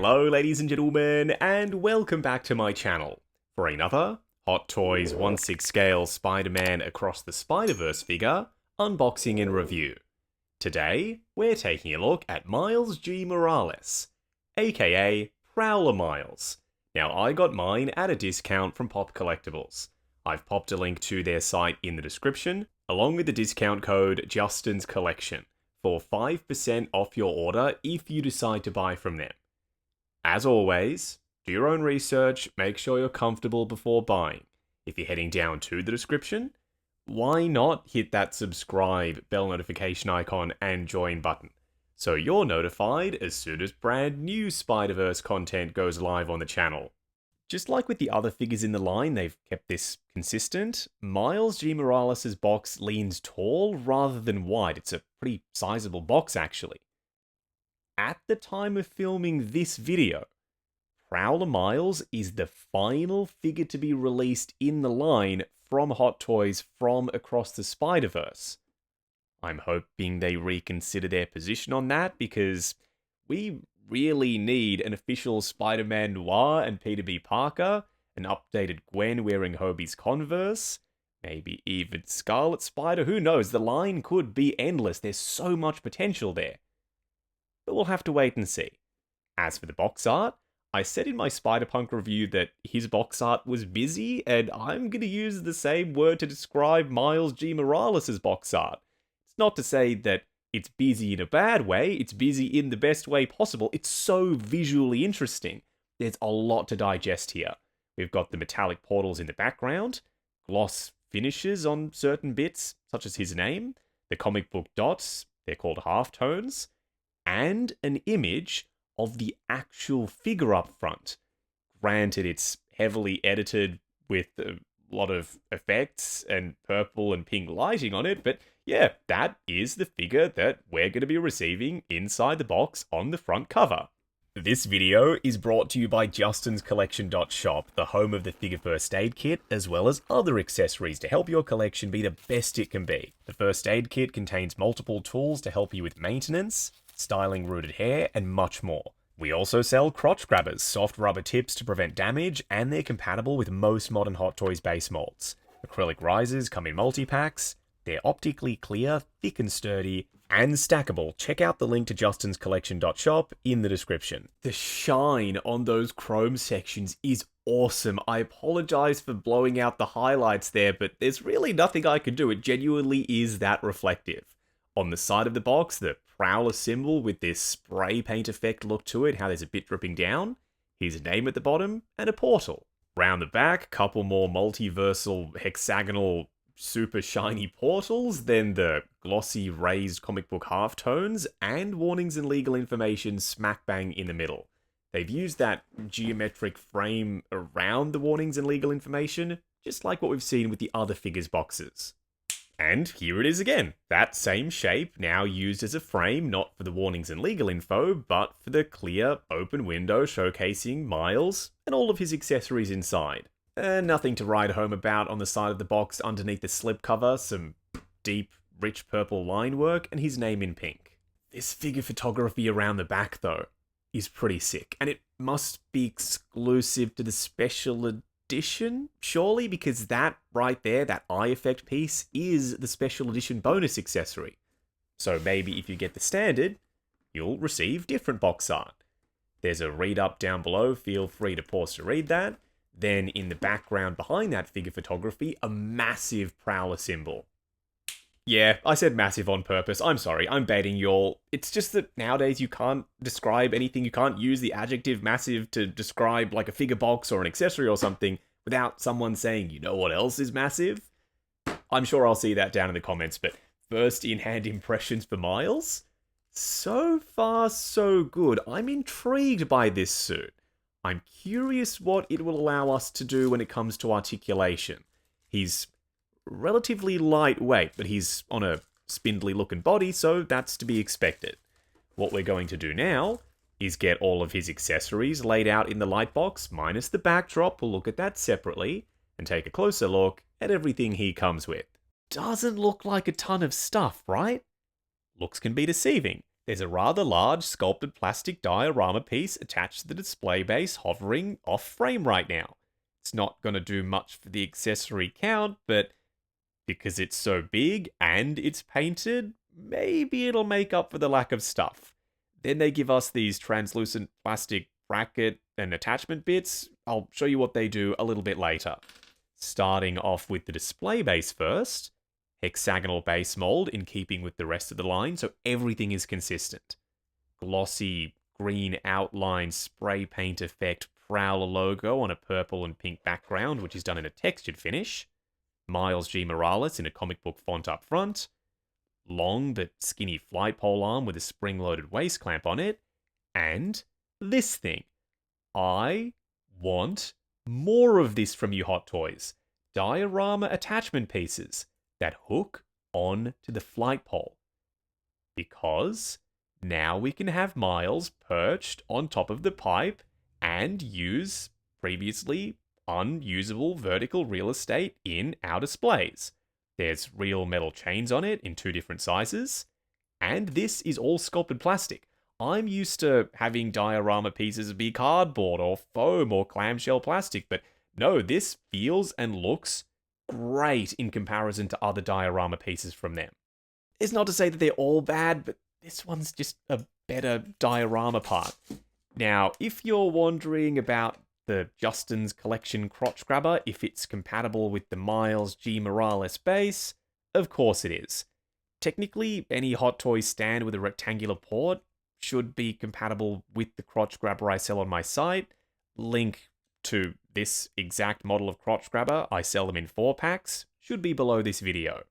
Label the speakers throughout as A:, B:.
A: Hello ladies and gentlemen, and welcome back to my channel for another Hot Toys 1/6 scale Spider-Man Across the Spider-Verse figure unboxing and review. Today, we're taking a look at Miles G. Morales, aka Prowler Miles. Now I got mine at a discount from Pop Collectibles. I've popped a link to their site in the description, along with the discount code Justin's Collection, for 5% off your order if you decide to buy from them. As always, do your own research, make sure you're comfortable before buying. If you're heading down to the description, why not hit that subscribe, bell notification icon, and join button, so you're notified as soon as brand new Spider-Verse content goes live on the channel. Just like with the other figures in the line, they've kept this consistent. Miles G. Morales' box leans tall rather than wide. It's a pretty sizable box, actually. At the time of filming this video, Prowler Miles is the final figure to be released in the line from Hot Toys from Across the Spider-Verse. I'm hoping they reconsider their position on that, because we really need an official Spider-Man Noir and Peter B. Parker, an updated Gwen wearing Hobie's Converse, maybe even Scarlet Spider. Who knows? The line could be endless. There's so much potential there. But we'll have to wait and see. As for the box art, I said in my Spider-Punk review that his box art was busy, and I'm going to use the same word to describe Miles G. Morales' box art. It's not to say that it's busy in a bad way, it's busy in the best way possible. It's so visually interesting. There's a lot to digest here. We've got the metallic portals in the background, gloss finishes on certain bits, such as his name, the comic book dots, they're called halftones, and an image of the actual figure up front. Granted, it's heavily edited with a lot of effects and purple and pink lighting on it, but yeah, that is the figure that we're going to be receiving inside the box on the front cover. This video is brought to you by JustinsCollection.shop, the home of the figure first aid kit, as well as other accessories to help your collection be the best it can be. The first aid kit contains multiple tools to help you with maintenance, styling rooted hair, and much more. We also sell crotch grabbers, soft rubber tips to prevent damage, and they're compatible with most modern Hot Toys base molds. Acrylic risers come in multi-packs. They're optically clear, thick and sturdy, and stackable. Check out the link to JustinsCollection.shop in the description. The shine on those chrome sections is awesome. I apologize for blowing out the highlights there, but there's really nothing I can do. It genuinely is that reflective. On the side of the box, the Prowler symbol with this spray paint effect look to it, how there's a bit dripping down, his name at the bottom, and a portal. Round the back, couple more multiversal hexagonal super shiny portals, then the glossy raised comic book halftones, and warnings and legal information smack bang in the middle. They've used that geometric frame around the warnings and legal information, just like what we've seen with the other figures' boxes. And here it is again, that same shape now used as a frame, not for the warnings and legal info, but for the clear open window showcasing Miles and all of his accessories inside. Nothing to write home about on the side of the box underneath the slipcover, some deep, rich purple line work, and his name in pink. This figure photography around the back, though, is pretty sick, and it must be exclusive to the special edition, surely, because that right there, that eye effect piece, is the special edition bonus accessory. So maybe if you get the standard, you'll receive different box art. There's a read up down below, feel free to pause to read that. Then in the background behind that figure photography, a massive Prowler symbol. Yeah, I said massive on purpose. I'm sorry, I'm baiting y'all. It's just that nowadays you can't describe anything, you can't use the adjective massive to describe like a figure box or an accessory or something without someone saying, you know what else is massive? I'm sure I'll see that down in the comments, but first in-hand impressions for Miles? So far, so good. I'm intrigued by this suit. I'm curious what it will allow us to do when it comes to articulation. He's relatively lightweight, but he's on a spindly looking body, so that's to be expected. What we're going to do now is get all of his accessories laid out in the light box, minus the backdrop. We'll look at that separately, and take a closer look at everything he comes with. Doesn't look like a ton of stuff, right? Looks can be deceiving. There's a rather large sculpted plastic diorama piece attached to the display base hovering off frame right now. It's not going to do much for the accessory count, but because it's so big and it's painted, maybe it'll make up for the lack of stuff. Then they give us these translucent plastic bracket and attachment bits. I'll show you what they do a little bit later. Starting off with the display base first. Hexagonal base mold in keeping with the rest of the line, so everything is consistent. Glossy green outline spray paint effect Prowler logo on a purple and pink background, which is done in a textured finish. Miles G. Morales in a comic book font up front. Long but skinny flight pole arm with a spring-loaded waist clamp on it. And this thing. I want more of this from you, Hot Toys. Diorama attachment pieces that hook on to the flight pole. Because now we can have Miles perched on top of the pipe and use previously unusable vertical real estate in our displays. There's real metal chains on it in 2 different sizes, and this is all sculpted plastic. I'm used to having diorama pieces be cardboard or foam or clamshell plastic, but no, this feels and looks great in comparison to other diorama pieces from them. It's not to say that they're all bad, but this one's just a better diorama part. Now, if you're wondering about the Justin's Collection crotch grabber, if it's compatible with the Miles G. Morales base, of course it is. Technically, any Hot Toys stand with a rectangular port should be compatible with the crotch grabber I sell on my site. Link to this exact model of crotch grabber, I sell them in 4-packs, should be below this video.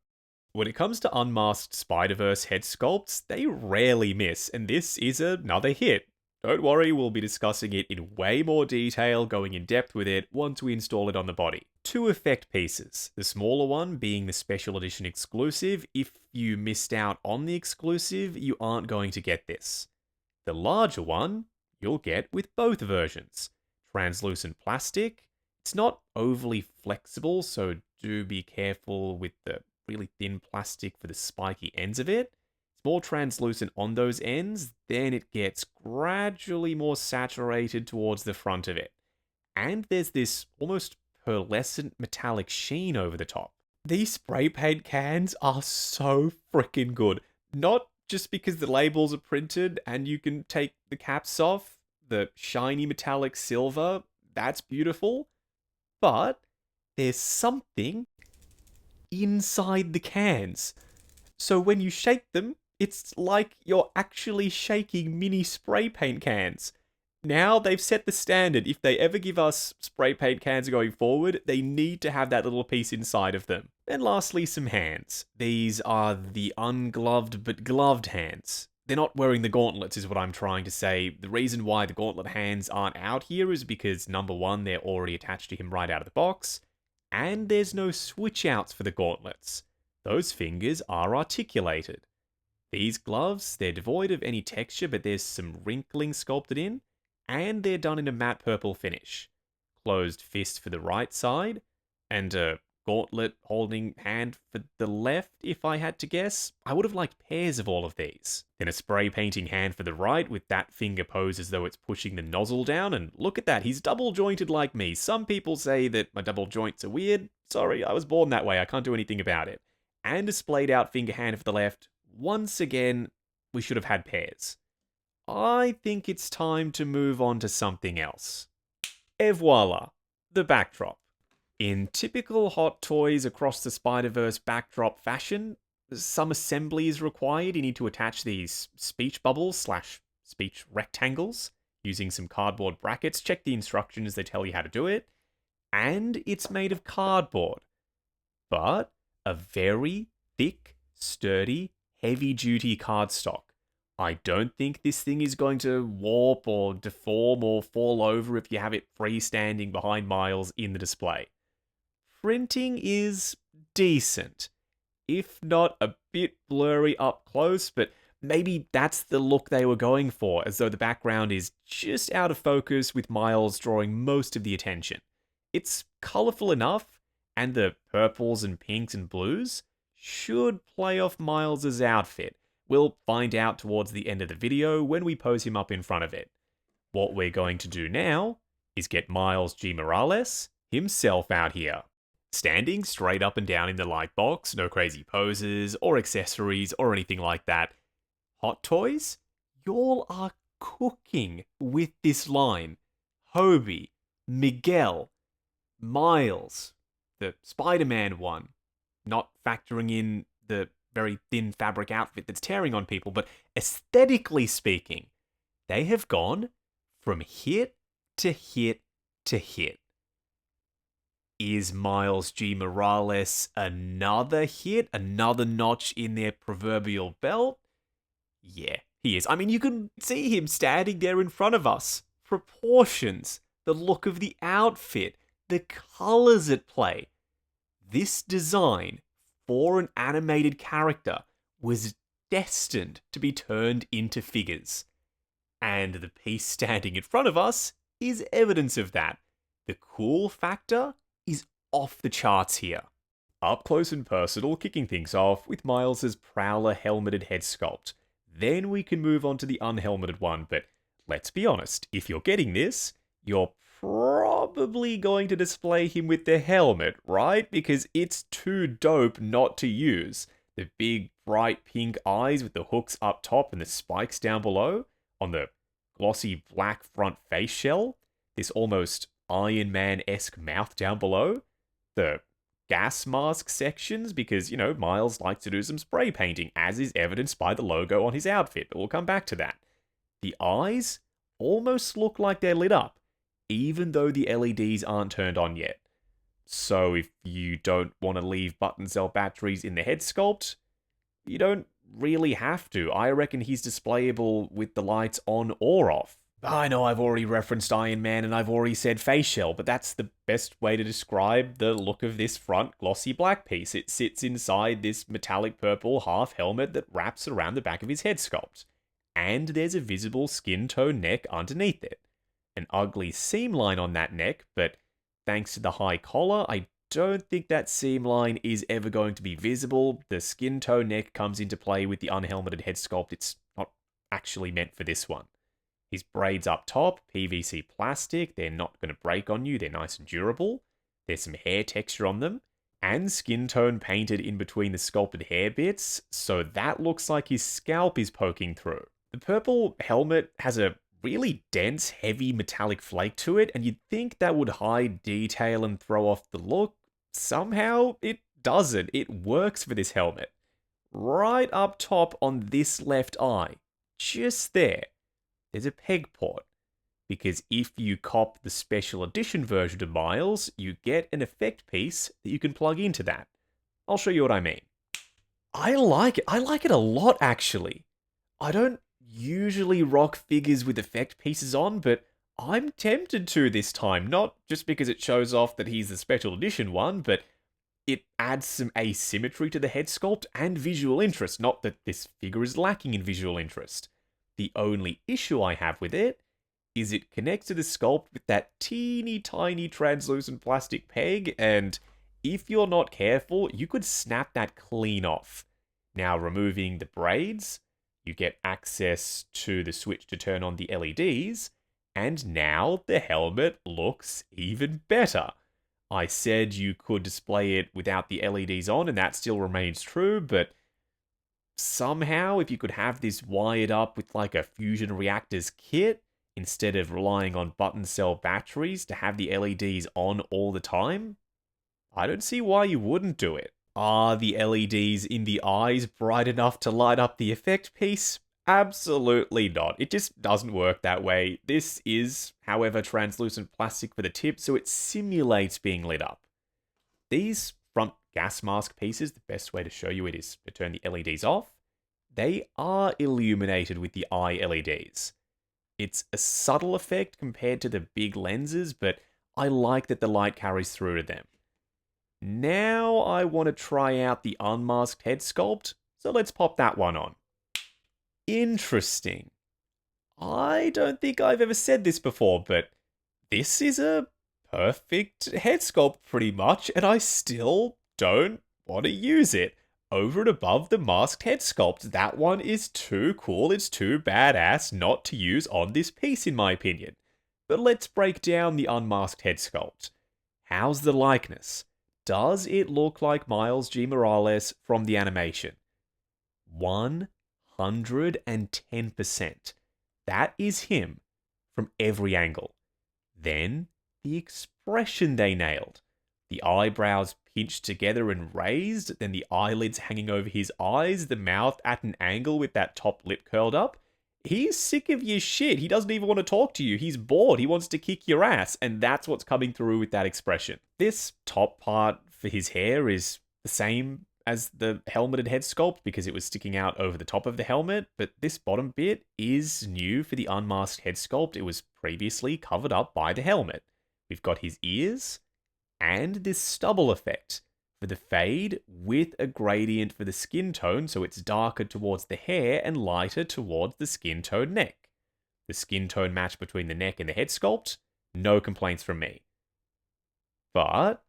A: When it comes to unmasked Spider-Verse head sculpts, they rarely miss, and this is another hit. Don't worry, we'll be discussing it in way more detail, going in depth with it once we install it on the body. 2 effect pieces, the smaller one being the special edition exclusive. If you missed out on the exclusive, you aren't going to get this. The larger one, you'll get with both versions. Translucent plastic. It's not overly flexible, so do be careful with the really thin plastic for the spiky ends of it. It's more translucent on those ends, then it gets gradually more saturated towards the front of it. And there's this almost pearlescent metallic sheen over the top. These spray paint cans are so freaking good. Not just because the labels are printed and you can take the caps off, the shiny metallic silver, that's beautiful. But there's something inside the cans. So when you shake them, it's like you're actually shaking mini spray paint cans. Now they've set the standard. If they ever give us spray paint cans going forward, they need to have that little piece inside of them. And lastly, some hands. These are the ungloved but gloved hands. They're not wearing the gauntlets is what I'm trying to say. The reason why the gauntlet hands aren't out here is because, number one, they're already attached to him right out of the box, and there's no switch outs for the gauntlets. Those fingers are articulated. These gloves, they're devoid of any texture, but there's some wrinkling sculpted in, and they're done in a matte purple finish. Closed fist for the right side, and a gauntlet holding hand for the left, if I had to guess. I would have liked pairs of all of these. Then a spray painting hand for the right, with that finger posed as though it's pushing the nozzle down, and look at that, he's double jointed like me. Some people say that my double joints are weird. Sorry, I was born that way, I can't do anything about it. And a splayed out finger hand for the left. Once again, we should have had pairs. I think it's time to move on to something else. Et voila, the backdrop. In typical Hot Toys Across the Spider-Verse backdrop fashion, some assembly is required. You need to attach these speech bubbles / speech rectangles using some cardboard brackets. Check the instructions, they tell you how to do it. And it's made of cardboard, but a very thick, sturdy, heavy-duty cardstock. I don't think this thing is going to warp or deform or fall over if you have it freestanding behind Miles in the display. Printing is decent, if not a bit blurry up close, but maybe that's the look they were going for, as though the background is just out of focus with Miles drawing most of the attention. It's colourful enough, and the purples and pinks and blues should play off Miles's outfit, We'll find out towards the end of the video when we pose him up in front of it. What we're going to do now is get Miles G. Morales himself out here. Standing straight up and down in the light box, no crazy poses or accessories or anything like that. Hot Toys, y'all are cooking with this line. Hobie, Miguel, Miles, the Spider-Man one, not factoring in the very thin fabric outfit that's tearing on people, but aesthetically speaking, they have gone from hit to hit to hit. Is Miles G. Morales another hit? Another notch in their proverbial belt? Yeah, he is. I mean, you can see him standing there in front of us. Proportions, the look of the outfit, the colors at play. This design for an animated character was destined to be turned into figures. And the piece standing in front of us is evidence of that. The cool factor is off the charts here. Up close and personal, kicking things off with Miles's Prowler helmeted head sculpt. Then we can move on to the unhelmeted one, but let's be honest, if you're getting this, you're probably going to display him with the helmet, right? Because it's too dope not to use. The big, bright pink eyes with the hooks up top and the spikes down below, on the glossy black front face shell, this almost Iron Man-esque mouth down below, the gas mask sections, because, you know, Miles likes to do some spray painting, as is evidenced by the logo on his outfit, but we'll come back to that. The eyes almost look like they're lit up, even though the LEDs aren't turned on yet. So if you don't want to leave button cell batteries in the head sculpt, you don't really have to. I reckon he's displayable with the lights on or off. I know I've already referenced Iron Man and I've already said face shell, but that's the best way to describe the look of this front glossy black piece. It sits inside this metallic purple half helmet that wraps around the back of his head sculpt. And there's a visible skin tone neck underneath it. An ugly seam line on that neck, but thanks to the high collar, I don't think that seam line is ever going to be visible. The skin tone neck comes into play with the unhelmeted head sculpt. It's not actually meant for this one. His braids up top, PVC plastic, they're not going to break on you, they're nice and durable. There's some hair texture on them, and skin tone painted in between the sculpted hair bits, so that looks like his scalp is poking through. The purple helmet has a really dense, heavy metallic flake to it, and you'd think that would hide detail and throw off the look. Somehow, it doesn't. It works for this helmet. Right up top on this left eye, just there, there's a peg port, because if you cop the special edition version of Miles, you get an effect piece that you can plug into that. I'll show you what I mean. I like it. I like it a lot, actually. I don't usually rock figures with effect pieces on, but I'm tempted to this time, not just because it shows off that he's the special edition one, but it adds some asymmetry to the head sculpt and visual interest, not that this figure is lacking in visual interest. The only issue I have with it is it connects to the sculpt with that teeny tiny translucent plastic peg, and if you're not careful, you could snap that clean off. Now, removing the braids, you get access to the switch to turn on the LEDs, and now the helmet looks even better. I said you could display it without the LEDs on, and that still remains true, but somehow, if you could have this wired up with like a fusion reactors kit, instead of relying on button cell batteries to have the LEDs on all the time, I don't see why you wouldn't do it. Are the LEDs in the eyes bright enough to light up the effect piece? Absolutely not. It just doesn't work that way. This is, however, translucent plastic for the tip, so it simulates being lit up. These front gas mask pieces, the best way to show you it is to turn the LEDs off. They are illuminated with the eye LEDs. It's a subtle effect compared to the big lenses, but I like that the light carries through to them. Now I want to try out the unmasked head sculpt, so let's pop that one on. Interesting. I don't think I've ever said this before, but this is a perfect head sculpt pretty much, and I still don't want to use it. over and above the masked head sculpt. That one is too cool, it's too badass not to use on this piece in my opinion. But let's break down the unmasked head sculpt. How's the likeness? Does it look like Miles G. Morales from the animation? 110%. That is him from every angle. Then, the expression they nailed. The eyebrows pinched together and raised, then the eyelids hanging over his eyes, the mouth at an angle with that top lip curled up. He's sick of your shit. He doesn't even want to talk to you. He's bored. He wants to kick your ass. And that's what's coming through with that expression. This top part for his hair is the same as the helmeted head sculpt because it was sticking out over the top of the helmet. But this bottom bit is new for the unmasked head sculpt. It was previously covered up by the helmet. We've got his ears and this stubble effect for the fade with a gradient for the skin tone, so it's darker towards the hair and lighter towards the skin tone neck. The skin tone match between the neck and the head sculpt, no complaints from me. But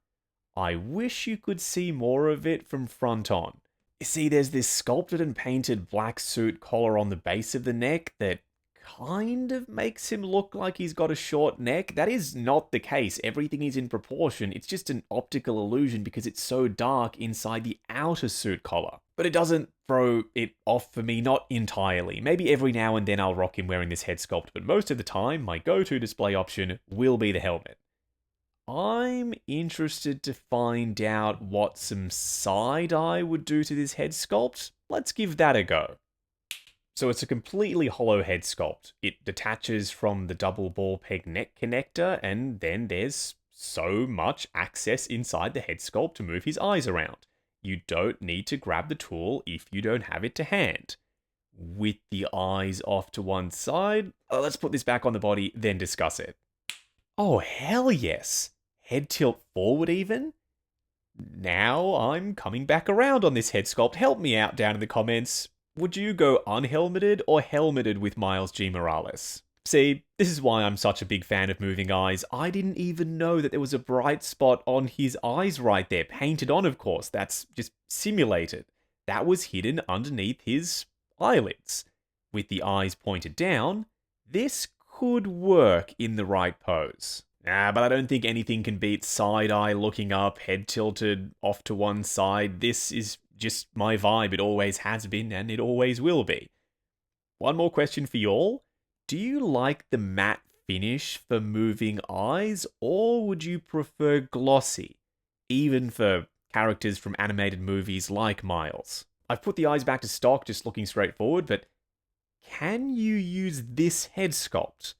A: I wish you could see more of it from front on. You see, there's this sculpted and painted black suit collar on the base of the neck that kind of makes him look like he's got a short neck. That is not the case. Everything is in proportion. It's just an optical illusion because it's so dark inside the outer suit collar. But it doesn't throw it off for me, not entirely. Maybe every now and then I'll rock him wearing this head sculpt, but most of the time, my go-to display option will be the helmet. I'm interested to find out what some side-eye would do to this head sculpt. Let's give that a go. So it's a completely hollow head sculpt. It detaches from the double ball peg neck connector, and then there's so much access inside the head sculpt to move his eyes around. You don't need to grab the tool if you don't have it to hand. With the eyes off to one side, let's put this back on the body, then discuss it. Oh, hell yes! Head tilt forward even? Now I'm coming back around on this head sculpt. Help me out down in the comments. Would you go unhelmeted or helmeted with Miles G. Morales? See, this is why I'm such a big fan of moving eyes. I didn't even know that there was a bright spot on his eyes right there. Painted on, of course. That's just simulated. That was hidden underneath his eyelids. With the eyes pointed down, this could work in the right pose. But I don't think anything can beat side-eye looking up, head tilted off to one side. This is just my vibe. It always has been and it always will be. One more question for y'all. Do you like the matte finish for moving eyes, or would you prefer glossy, even for characters from animated movies like Miles? I've put the eyes back to stock, just looking straight forward, but can you use this head sculpt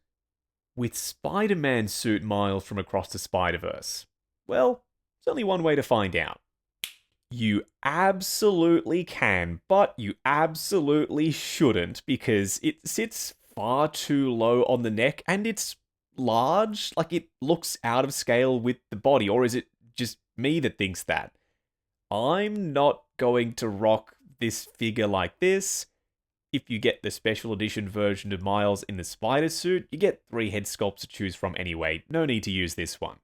A: with Spider-Man suit Miles from Across the Spider-Verse? Well, there's only one way to find out. You absolutely can, but you absolutely shouldn't because it sits far too low on the neck and it's large. Like, it looks out of scale with the body, or is it just me that thinks that? I'm not going to rock this figure like this. If you get the special edition version of Miles in the spider suit, you get 3 head sculpts to choose from anyway. No need to use this one.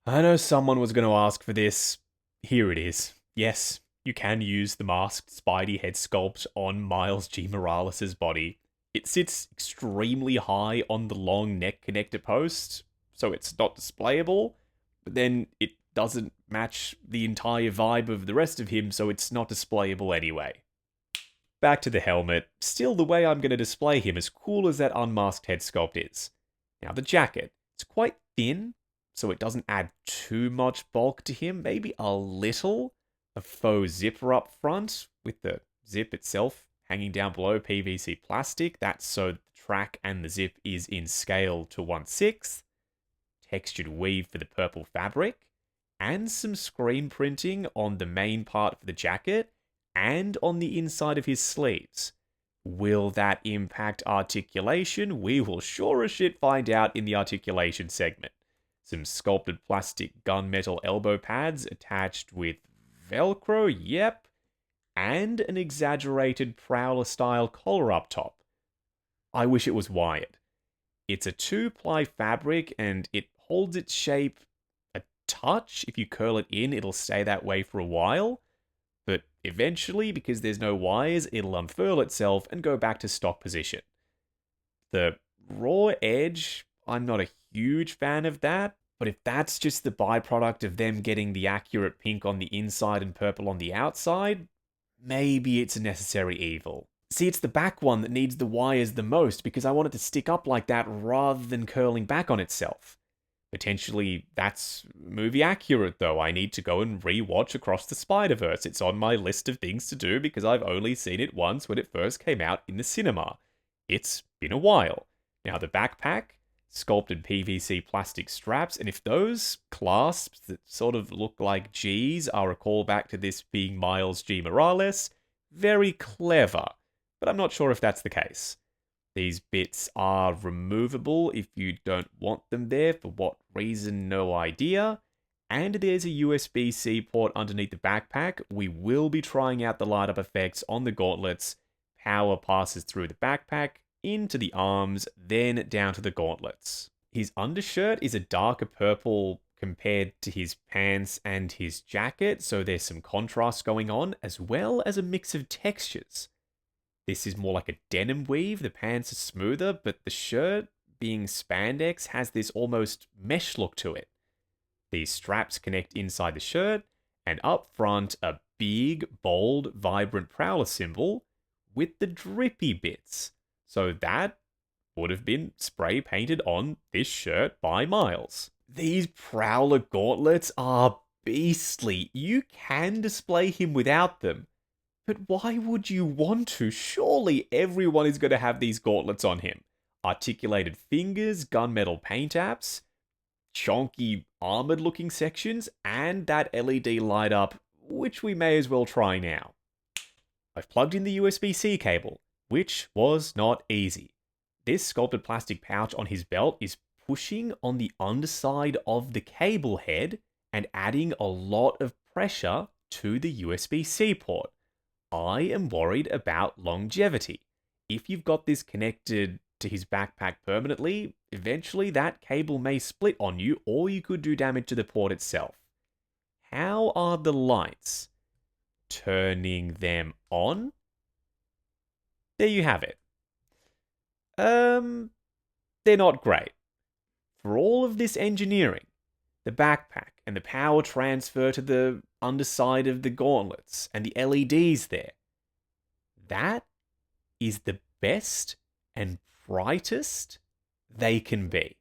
A: I know someone was going to ask for this. Here it is. Yes, you can use the masked Spidey head sculpt on Miles G. Morales' body. It sits extremely high on the long neck connector post, so it's not displayable, but then it doesn't match the entire vibe of the rest of him, so it's not displayable anyway. Back to the helmet. Still, the way I'm going to display him, as cool as that unmasked head sculpt is. Now, the jacket. It's quite thin, so it doesn't add too much bulk to him. Maybe a little. A faux zipper up front, with the zip itself hanging down below PVC plastic. That's so the track and the zip is in scale to 1/6. Textured weave for the purple fabric. And some screen printing on the main part of the jacket and on the inside of his sleeves. Will that impact articulation? We will sure as shit find out in the articulation segment. Some sculpted plastic gunmetal elbow pads attached with Velcro, yep. And an exaggerated Prowler style collar up top. I wish it was wired. It's a 2-ply fabric and it holds its shape a touch. If you curl it in, it'll stay that way for a while. But eventually, because there's no wires, it'll unfurl itself and go back to stock position. The raw edge, I'm not a huge fan of that, but if that's just the byproduct of them getting the accurate pink on the inside and purple on the outside, maybe it's a necessary evil. See, it's the back one that needs the wires the most because I want it to stick up like that rather than curling back on itself. Potentially, that's movie accurate, though. I need to go and re-watch Across the Spider-Verse. It's on my list of things to do because I've only seen it once when it first came out in the cinema. It's been a while. Now, the backpack, sculpted PVC plastic straps, and if those clasps that sort of look like G's are a callback to this being Miles G. Morales, very clever. But I'm not sure if that's the case. These bits are removable if you don't want them there, for what reason, no idea. And there's a USB-C port underneath the backpack. We will be trying out the light up effects on the gauntlets. Power passes through the backpack, into the arms, then down to the gauntlets. His undershirt is a darker purple compared to his pants and his jacket, so there's some contrast going on, as well as a mix of textures. This is more like a denim weave, the pants are smoother, but the shirt, being spandex, has this almost mesh look to it. These straps connect inside the shirt, and up front, a big, bold, vibrant Prowler symbol with the drippy bits. So that would have been spray painted on this shirt by Miles. These Prowler gauntlets are beastly. You can display him without them. But why would you want to? Surely everyone is going to have these gauntlets on him. Articulated fingers, gunmetal paint apps, chonky armored looking sections, and that LED light up, which we may as well try now. I've plugged in the USB-C cable, which was not easy. This sculpted plastic pouch on his belt is pushing on the underside of the cable head and adding a lot of pressure to the USB-C port. I am worried about longevity. If you've got this connected to his backpack permanently, eventually that cable may split on you, or you could do damage to the port itself. How are the lights? Turning them on? There you have it. They're not great. For all of this engineering, the backpack and the power transfer to the underside of the gauntlets and the LEDs there, that is the best and brightest they can be.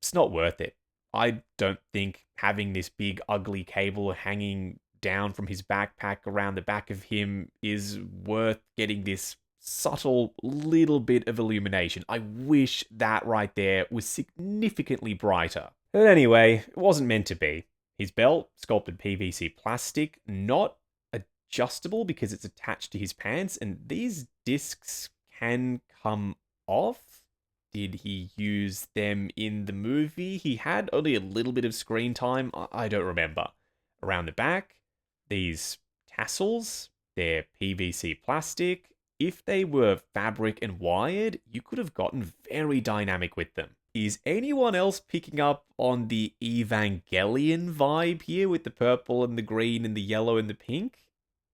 A: It's not worth it. I don't think having this big ugly cable hanging down from his backpack around the back of him is worth getting this subtle little bit of illumination. I wish that right there was significantly brighter. But anyway, it wasn't meant to be. His belt, sculpted PVC plastic, not adjustable because it's attached to his pants, and these discs can come off. Did he use them in the movie? He had only a little bit of screen time. I don't remember. Around the back, these tassels, they're PVC plastic. If they were fabric and wired, you could have gotten very dynamic with them. Is anyone else picking up on the Evangelion vibe here with the purple and the green and the yellow and the pink?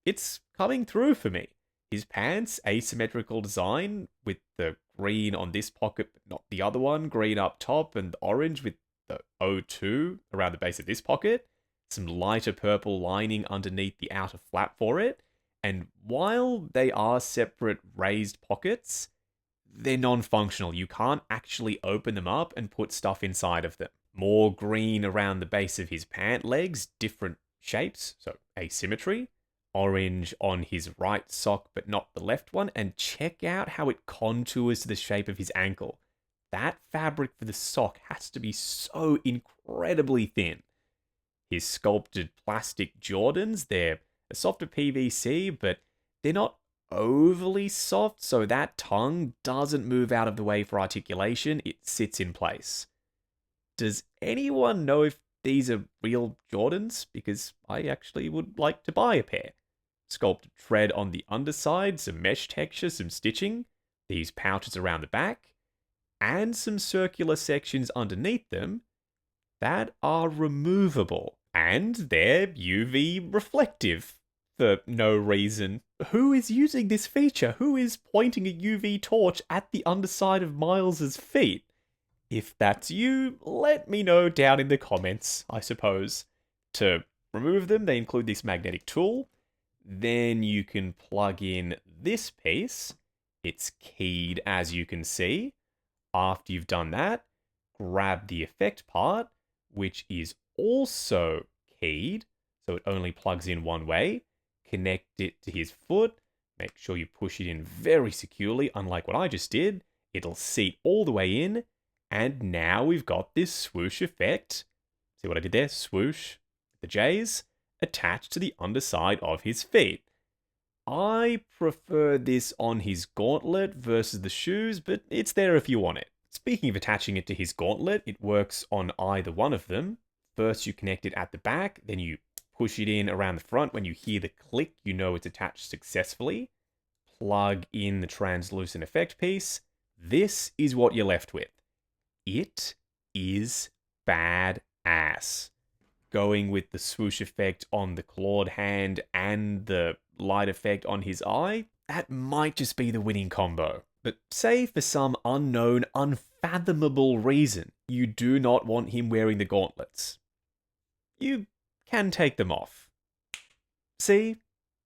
A: It's coming through for me. His pants, asymmetrical design with the green on this pocket but not the other one, green up top and orange with the O2 around the base of this pocket, some lighter purple lining underneath the outer flap for it, and while they are separate raised pockets, they're non-functional. You can't actually open them up and put stuff inside of them. More green around the base of his pant legs, different shapes, so asymmetry. Orange on his right sock, but not the left one. And check out how it contours to the shape of his ankle. That fabric for the sock has to be so incredibly thin. His sculpted plastic Jordans, they're a softer PVC, but they're not overly soft, so that tongue doesn't move out of the way for articulation. It sits in place. Does anyone know if these are real Jordans? Because I actually would like to buy a pair. Sculpted tread on the underside, some mesh texture, some stitching, these pouches around the back, and some circular sections underneath them that are removable. And they're UV reflective. for no reason. Who is using this feature? Who is pointing a UV torch at the underside of Miles's feet? If that's you, let me know down in the comments, I suppose. To remove them, they include this magnetic tool. Then you can plug in this piece. It's keyed, as you can see. After you've done that, grab the effect part, which is also keyed, so it only plugs in one way. Connect it to his foot. Make sure you push it in very securely, unlike what I just did. It'll seat all the way in. And now we've got this swoosh effect. See what I did there? Swoosh. The J's attached to the underside of his feet. I prefer this on his gauntlet versus the shoes, but it's there if you want it. Speaking of attaching it to his gauntlet, it works on either one of them. First you connect it at the back, then you push it in around the front. When you hear the click, you know it's attached successfully. Plug in the translucent effect piece. This is what you're left with. It is badass. Going with the swoosh effect on the clawed hand and the light effect on his eye, that might just be the winning combo. But say for some unknown, unfathomable reason, you do not want him wearing the gauntlets. You can take them off. See?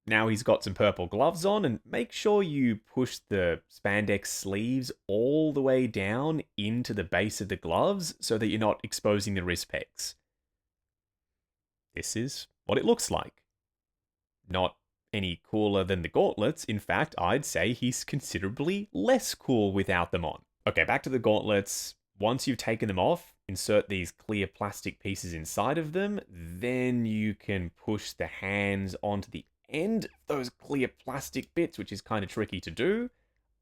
A: Now he's got some purple gloves on, and make sure you push the spandex sleeves all the way down into the base of the gloves so that you're not exposing the wrist pegs. This is what it looks like. Not any cooler than the gauntlets. In fact, I'd say he's considerably less cool without them on. Okay, back to the gauntlets. Once you've taken them off, insert these clear plastic pieces inside of them. Then you can push the hands onto the end of those clear plastic bits, which is kind of tricky to do.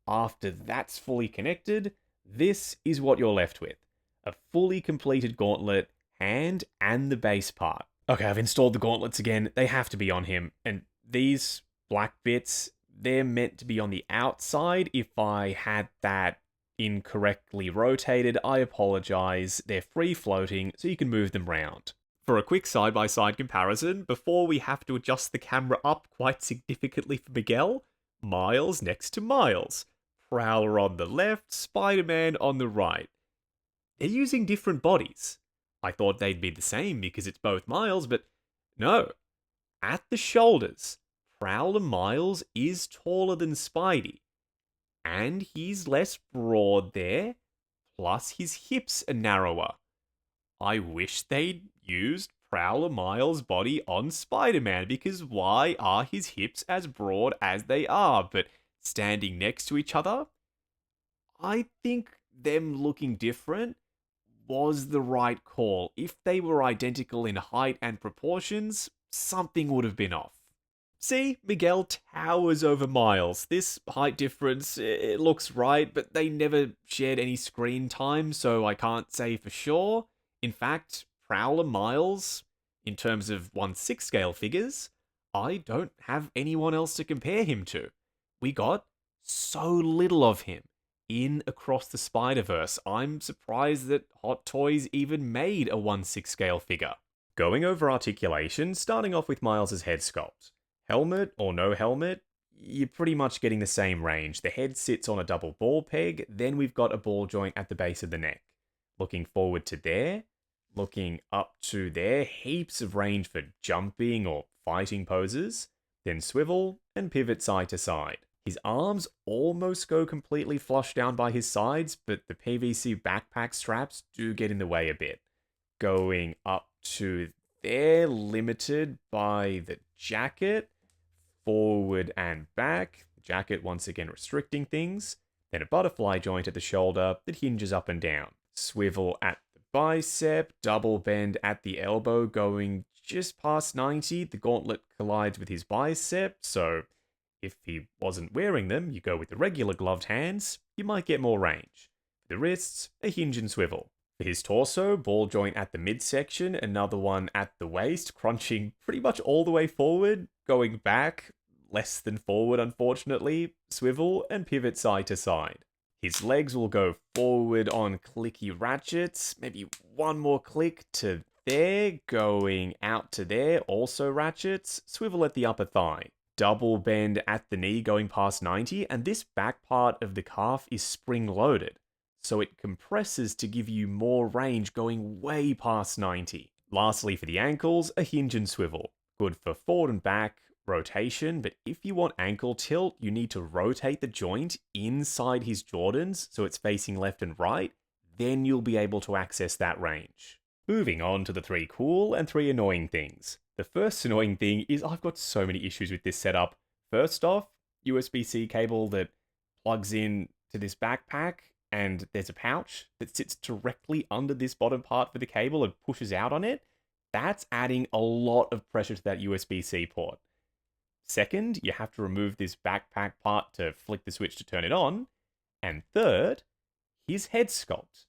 A: After that's fully connected, this is what you're left with. A fully completed gauntlet, hand, and the base part. Okay, I've installed the gauntlets again. They have to be on him. And these black bits, they're meant to be on the outside. If I had that incorrectly rotated, I apologize. They're free floating, so you can move them around. For a quick side-by-side comparison, before we have to adjust the camera up quite significantly for Miguel, Miles next to Miles. Prowler on the left, Spider-Man on the right. They're using different bodies. I thought they'd be the same because it's both Miles, but no. At the shoulders, Prowler Miles is taller than Spidey. And he's less broad there, plus his hips are narrower. I wish they'd used Prowler Miles' body on Spider-Man, because why are his hips as broad as they are? But standing next to each other, I think them looking different was the right call. If they were identical in height and proportions, something would have been off. See, Miguel towers over Miles. This height difference, it looks right, but they never shared any screen time, so I can't say for sure. In fact, Prowler Miles, in terms of 1/6 scale figures, I don't have anyone else to compare him to. We got so little of him in Across the Spider-Verse. I'm surprised that Hot Toys even made a 1/6 scale figure. Going over articulation, starting off with Miles' head sculpt. Helmet or no helmet, you're pretty much getting the same range. The head sits on a double ball peg, then we've got a ball joint at the base of the neck. Looking forward to there, looking up to there, heaps of range for jumping or fighting poses, then swivel and pivot side to side. His arms almost go completely flush down by his sides, but the PVC backpack straps do get in the way a bit. Going up to there, limited by the jacket, forward and back. The jacket once again restricting things. Then a butterfly joint at the shoulder that hinges up and down. Swivel at the bicep, double bend at the elbow going just past 90. The gauntlet collides with his bicep, so if he wasn't wearing them, you go with the regular gloved hands, you might get more range. For the wrists, a hinge and swivel. For his torso, ball joint at the midsection, another one at the waist, crunching pretty much all the way forward, going back, less than forward unfortunately, swivel and pivot side to side. His legs will go forward on clicky ratchets, maybe one more click to there, going out to there, also ratchets, swivel at the upper thigh. Double bend at the knee going past 90, and this back part of the calf is spring-loaded, so it compresses to give you more range going way past 90. Lastly, for the ankles, a hinge and swivel. Good for forward and back rotation, but if you want ankle tilt, you need to rotate the joint inside his Jordans so it's facing left and right, then you'll be able to access that range. Moving on to the 3 cool and 3 annoying things. The first annoying thing is I've got so many issues with this setup. First off, USB-C cable that plugs in to this backpack, and there's a pouch that sits directly under this bottom part for the cable and pushes out on it. That's adding a lot of pressure to that USB-C port. Second, you have to remove this backpack part to flick the switch to turn it on. And third, his head sculpt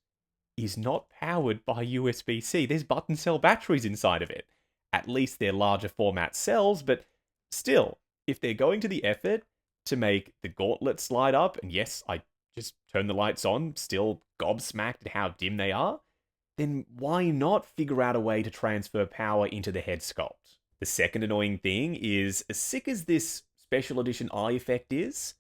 A: is not powered by USB-C. There's button cell batteries inside of it. At least they're larger format cells, but still, if they're going to the effort to make the gauntlet slide up, and yes, I just turn the lights on, still gobsmacked at how dim they are, then why not figure out a way to transfer power into the head sculpt? The second annoying thing is, as sick as this special edition eye effect is,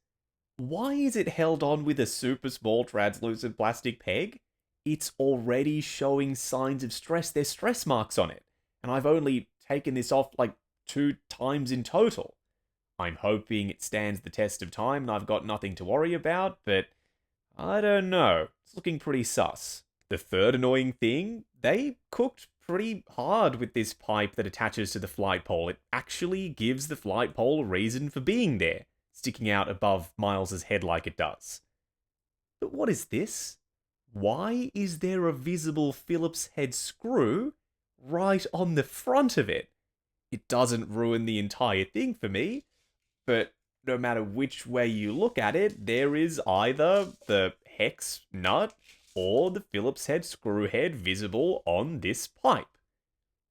A: why is it held on with a super small translucent plastic peg? It's already showing signs of stress. There's stress marks on it. And I've only taken this off like 2 times in total. I'm hoping it stands the test of time and I've got nothing to worry about, but I don't know. It's looking pretty sus. The third annoying thing, they cooked pretty hard with this pipe that attaches to the flight pole. It actually gives the flight pole a reason for being there, sticking out above Miles's head like it does. But what is this? Why is there a visible Phillips head screw right on the front of it? It doesn't ruin the entire thing for me, but no matter which way you look at it, there is either the hex nut or the Phillips head screw head visible on this pipe.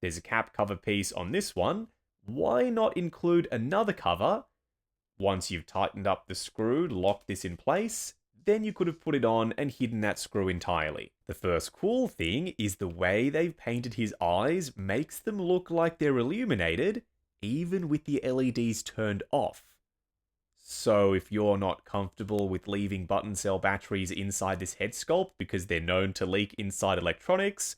A: There's a cap cover piece on this one. Why not include another cover? Once you've tightened up the screw, locked this in place, then you could have put it on and hidden that screw entirely. The first cool thing is the way they've painted his eyes makes them look like they're illuminated, even with the LEDs turned off. So if you're not comfortable with leaving button cell batteries inside this head sculpt because they're known to leak inside electronics,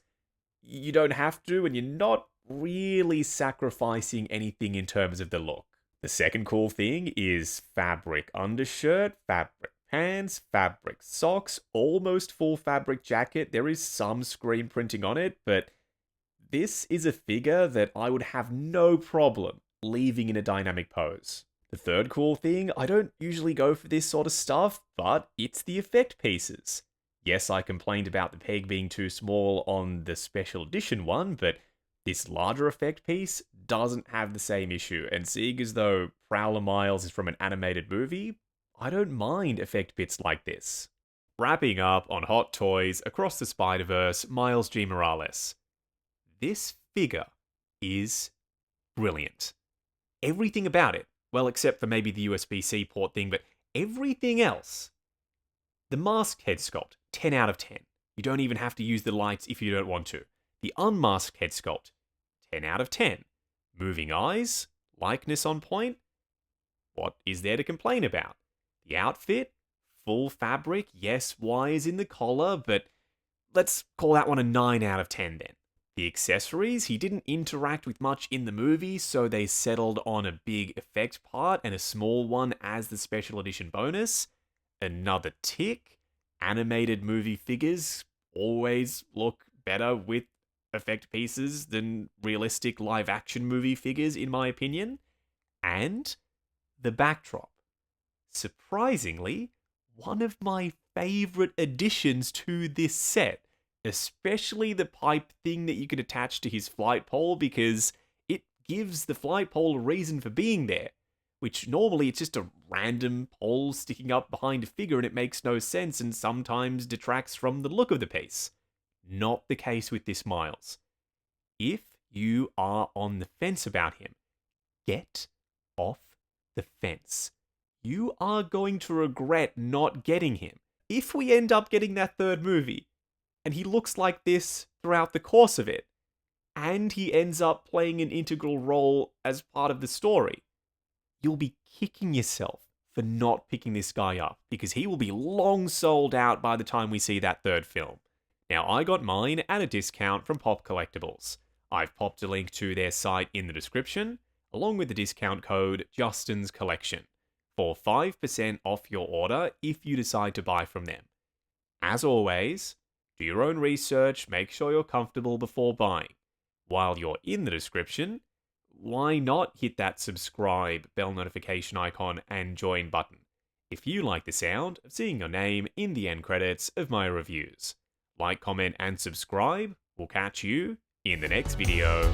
A: you don't have to, and you're not really sacrificing anything in terms of the look. The second cool thing is fabric undershirt, fabric pants, fabric socks, almost full fabric jacket. There is some screen printing on it, but this is a figure that I would have no problem leaving in a dynamic pose. The third cool thing, I don't usually go for this sort of stuff, but it's the effect pieces. Yes, I complained about the peg being too small on the special edition one, but this larger effect piece doesn't have the same issue, and seeing as though Prowler Miles is from an animated movie, I don't mind effect bits like this. Wrapping up on Hot Toys Across the Spider-Verse, Miles G. Morales. This figure is brilliant. Everything about it, well, except for maybe the USB-C port thing, but everything else. The masked head sculpt, 10 out of 10. You don't even have to use the lights if you don't want to. The unmasked head sculpt, 10 out of 10. Moving eyes, likeness on point. What is there to complain about? The outfit, full fabric, yes, wires in the collar, but let's call that one a 9 out of 10 then. The accessories, he didn't interact with much in the movie, so they settled on a big effect part and a small one as the special edition bonus. Another tick. Animated movie figures always look better with effect pieces than realistic live action movie figures, in my opinion. And the backdrop. Surprisingly, one of my favorite additions to this set, especially the pipe thing that you could attach to his flight pole, because it gives the flight pole a reason for being there, which normally it's just a random pole sticking up behind a figure and it makes no sense and sometimes detracts from the look of the piece. Not the case with this Miles. If you are on the fence about him, get off the fence. You are going to regret not getting him. If we end up getting that third movie, and he looks like this throughout the course of it, and he ends up playing an integral role as part of the story, you'll be kicking yourself for not picking this guy up, because he will be long sold out by the time we see that third film. Now, I got mine at a discount from Pop Collectibles. I've popped a link to their site in the description, along with the discount code Justin's Collection, for 5% off your order if you decide to buy from them. As always, do your own research, make sure you're comfortable before buying. While you're in the description, why not hit that subscribe, bell notification icon, and join button if you like the sound of seeing your name in the end credits of my reviews. Like, comment, and subscribe. We'll catch you in the next video.